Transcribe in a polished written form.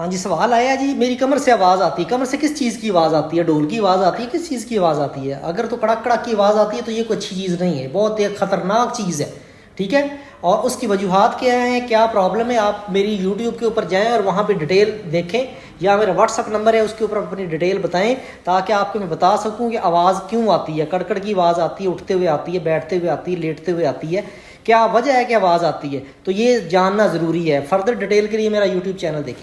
हाँ जी, सवाल आया जी, मेरी कमर से आवाज़ आती है। कमर से किस चीज़ की आवाज़ आती है? ढोल की आवाज़ आती है, किस चीज़ की आवाज़ आती है? अगर तो कड़क कड़क की आवाज़ आती है तो ये कोई अच्छी चीज़ नहीं है, बहुत एक ख़तरनाक चीज़ है। ठीक है, और उसकी वजूहात क्या हैं, क्या प्रॉब्लम है, आप मेरी यूट्यूब के ऊपर जाएं और वहाँ पे डिटेल देखें, या मेरा व्हाट्सअप नंबर है उसके ऊपर अपनी डिटेल बताएं, ताकि आपको मैं बता सकूं कि आवाज़ क्यों आती है, कड़कड़ की आवाज़ आती है, उठते हुए आती है, बैठते हुए आती है, लेटते हुए आती है, क्या वजह है कि आवाज़ आती है। तो ये जानना ज़रूरी है। फर्दर डिटेल के लिए मेरा यूट्यूब चैनल देखें।